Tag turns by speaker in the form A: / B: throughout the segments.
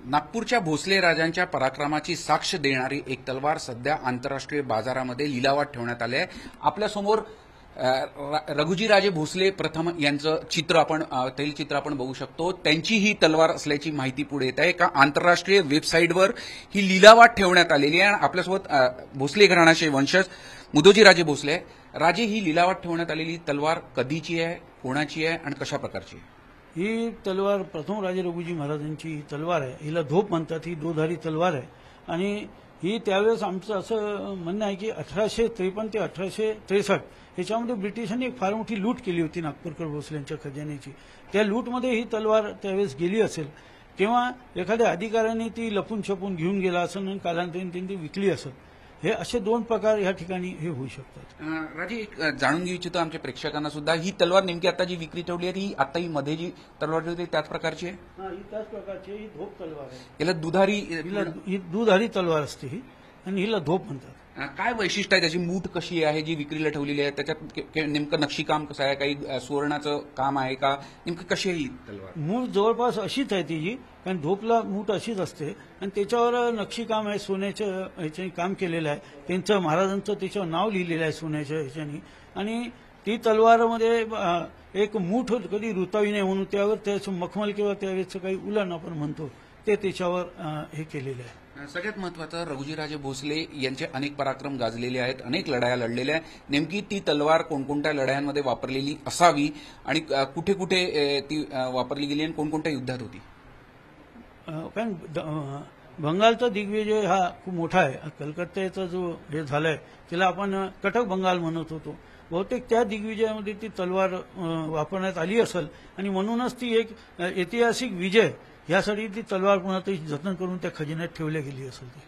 A: नागपूरच्या भोसले राजांच्या पराक्रमाची साक्ष देणारी एक तलवार सध्या आंतरराष्ट्रीय बाजारामध्ये लिलावात ठेवण्यात आली आहे। आपल्यासमोर रघुजीराजे भोसले प्रथम यांचं तैलचित्र आपण बघू शकतो। त्यांची ही तलवार असल्याची माहिती पुढे येत आहे। का आंतरराष्ट्रीय वेबसाईटवर ही लिलावात ठेवण्यात आलेली आहे। आपल्यासोबत भोसले घराण्याचे वंशज मुदोजीराजे भोसले राजे ही लिलावात ठेवण्यात आलेली तलवार कधीची आहे, कोणाची आहे आणि कशा प्रकारची आहे?
B: ही तलवार प्रथम राजे रघुजी महाराजांची तलवार आहे। हिला धोप म्हणतात। ही दोधारी तलवार आहे आणि ही त्यावेळेस आमचं असं म्हणणं आहे की 1853 ते 1863 याच्यामध्ये ब्रिटिशांनी एक फार मोठी लूट केली होती नागपूरकर भोसल्यांच्या खजान्याची। त्या लूटमध्ये ही तलवार त्यावेळेस गेली असेल किंवा एखाद्या अधिकाऱ्याने ती लपून छपून घेऊन गेला असेल आणि कालांतराने त्यांनी ती विकली असेल। हे असे दोन प्रकार या ठिकाणी हे होऊ शकतात।
A: राजे एक जाणून घेऊ इच्छितो आमच्या प्रेक्षकांना सुद्धा, ही तलवार नेमकी आता जी विक्री ठेवली आहे ही आता ही मध्ये जी तलवार ठेवली त्याच प्रकारची आहे?
B: ही त्याच प्रकारची ही धोप तलवार आहे।
A: याला दुधारी
B: ही दुधारी तलवार असते ही आणि हिला धोप म्हणतात।
A: काय वैशिष्ट्य आहे त्याची? मूठ कशी आहे जी विक्रीला ठेवलेली आहे? त्याच्यात नेमकं नक्षीकाम कसं आहे? काही सुवर्णाचं काम आहे का? नेमकं कशी आहे ही तलवार?
B: मूठ जवळपास अशीच आहे तिची, कारण धोपला मूठ अशीच असते आणि त्याच्यावर नक्षीकाम आहे, सोन्याचं ह्याच्याने काम केलेलं आहे। त्यांचं महाराजांचं त्याच्यावर नाव लिहिलेलं आहे सोन्याच्या ह्याच्याने। आणि ती तलवारमध्ये एक मूठ कधी रुतावी नाही म्हणून त्यावर त्याचं मखमल किंवा त्यावेळेचं काही उलाण आपण म्हणतो ते त्याच्यावर हे केलेलं आहे।
A: सगळ्यात महत्वाचं, रघुजीराजे भोसले यांचे अनेक पराक्रम गाजलेले आहेत, अनेक लढाया लढलेल्या आहेत। नेमकी ती तलवार कोणकोणत्या लढायांमध्ये वापरलेली असावी आणि कुठे कुठे ती वापरली गेली आणि कोणकोणत्या युद्धात होती?
B: कारण बंगालचा दिग्विजय हा खूप मोठा आहे। कलकत्त्याचा जो हे झालाय त्याला आपण कटक बंगाल म्हणत होतो। बहुतेक त्या दिग्विजयामध्ये ती तलवार वापरण्यात आली असेल आणि म्हणूनच ती एक ऐतिहासिक विजय यासाठी ती तलवार पुन्हा ती जतन करून त्या खजिन्यात ठेवल्या गेली असेल। ती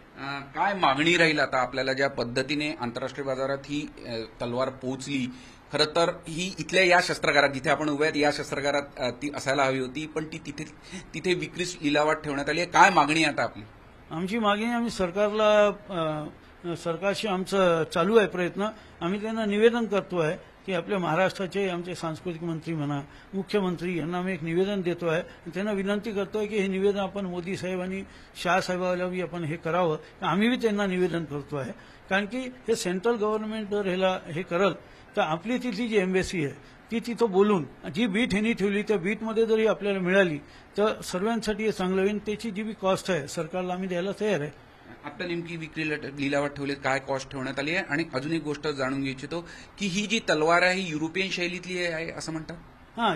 A: काय मागणी राहील आता आपल्याला ज्या पद्धतीने आंतरराष्ट्रीय बाजारात ही तलवार पोहोचली? खरं तर ही इथल्या या शस्त्रागारात जिथे आपण उभे आहेत या शस्त्रागारात ती असायला हवी होती, पण ती तिथे विक्रीस लिलावात ठेवण्यात आली आहे। काय मागणी आता आपली?
B: आमची मागणी, आम्ही सरकारशी आमचं चालू आहे प्रयत्न। आम्ही त्यांना निवेदन करतो आहे की आपल्या महाराष्ट्राचे आमचे सांस्कृतिक मंत्री म्हणा, मुख्यमंत्री यांना आम्ही एक निवेदन देतो आहे। त्यांना विनंती करतोय की हे निवेदन आपण मोदी साहेब आणि शाह साहेबांना आपण हे करावं। आम्ही बी त्यांना निवेदन करतो आहे, कारण की हे सेंट्रल गव्हर्नमेंट जर ह्याला हे करल तर आपली तिथली जी एम्बेसी आहे ती तिथं बोलून जी बीट ह्यांनी ठेवली त्या बीटमध्ये जरी आपल्याला मिळाली तर सर्वांसाठी हे चांगलं होईल। त्याची जी बी कॉस्ट आहे सरकारला आम्ही द्यायला तयार आहे।
A: आता नेमकी विक्री लिलावात ठेवली, काय कॉस्ट ठेवण्यात आली आहे? आणि अजून एक गोष्ट जाणून घ्यायची तो की ही जी तलवार आहे ही युरोपियन शैलीतली आहे असं म्हणतात।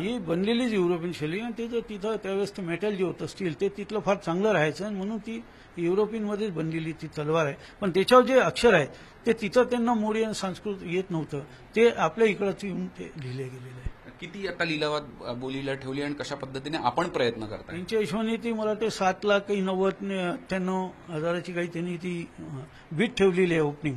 B: ही बनलेलीच युरोपियन शैली आणि ते तिथं त्यावेळेस मेटल जे होतं स्टील ते तिथलं फार चांगलं राहायचं म्हणून ती युरोपियनमध्येच बनलेली ती तलवार आहे। पण त्याच्यावर जे अक्षर आहे ते तिथं त्यांना मोडी आणि संस्कृत येत नव्हतं, ते आपल्या इकडंच येऊन ते लिहिले गेलेलं आहे।
A: किती आता लिलावात बोलीला ठेवली आणि कशा पद्धतीने आपण प्रयत्न करता?
B: त्यांच्या हिशोबाने ती मला वाटते 7,90,98,000ची काही त्यांनी ती बीट ठेवलेली आहे ओपनिंग।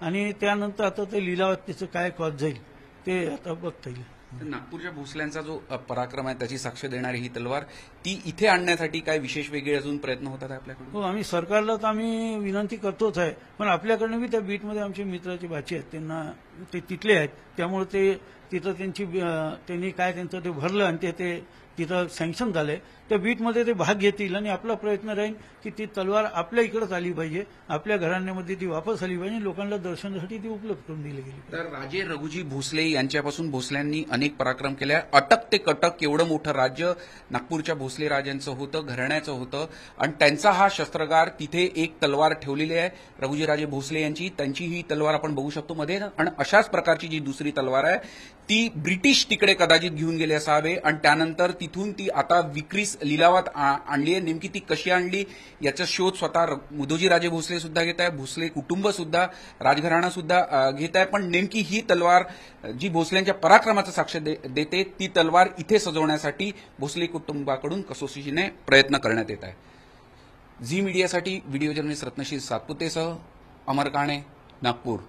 B: आणि त्यानंतर आता ते लिलावात त्याचं काय कॉस्ट जाईल ते आता बघता येईल।
A: नागपूरच्या भोसल्यांचा जो पराक्रम आहे त्याची साक्ष देणारी ही तलवार ती इथे आणण्यासाठी काय विशेष वेगळे अजून प्रयत्न होतात आपल्याकडून?
B: हो, आम्ही सरकारला तर आम्ही विनंती करतोच आहे, पण आपल्याकडनं बी त्या बीटमध्ये आमचे मित्राचे बाचे आहेत, त्यांना ते तिथले आहेत, त्यामुळे ते तिथं त्यांनी काय त्यांचं ते भरलं आणि ते तिथं सँक्शन झालंय। त्या बीटमध्ये ते भाग घेतील आणि आपला प्रयत्न राहील की ती तलवार आपल्या इकडेच आली पाहिजे, आपल्या घराण्यामध्ये ती वापस आली पाहिजे, लोकांना दर्शनासाठी ती उपलब्ध करून दिली गेली।
A: तर राजे रघुजी भोसले यांच्यापासून भोसल्यांनी अनेक पराक्रम केले। अटक ते कटक एवढं मोठं राज्य नागपूरच्या भोसले राजांचं होतं, घराण्याचं होतं आणि त्यांचा हा शस्त्रागार तिथे एक तलवार ठेवलेली आहे रघुजीराजे भोसले यांची। त्यांची ही तलवार आपण बघू शकतो मध्ये, आणि अशाच प्रकारची जी दुसरी तलवार आहे ती ब्रिटिश तिकडे कदाचित घेऊन गेले असावे आणि त्यानंतर तिथून ती आता विक्रीस लिलावात आणली आहे। नेमकी ती कशी आणली याचा शोध स्वतः मुदोजीराजे भोसले सुद्धा घेत आहे, भोसले कुटुंब सुद्धा, राजघराणा सुद्धा घेत आहे। पण नेमकी ही तलवार जी भोसल्यांच्या पराक्रमाचा साक्ष देते ती तलवार इथे सजवण्यासाठी भोसले कुटुंबाकडून कसोशीने प्रयत्न करण्यात येत आहे। झी मीडियासाठी व्हिडिओ जर्नलिस्ट रत्नशील सातपुतेसह अमर काणे, नागपूर।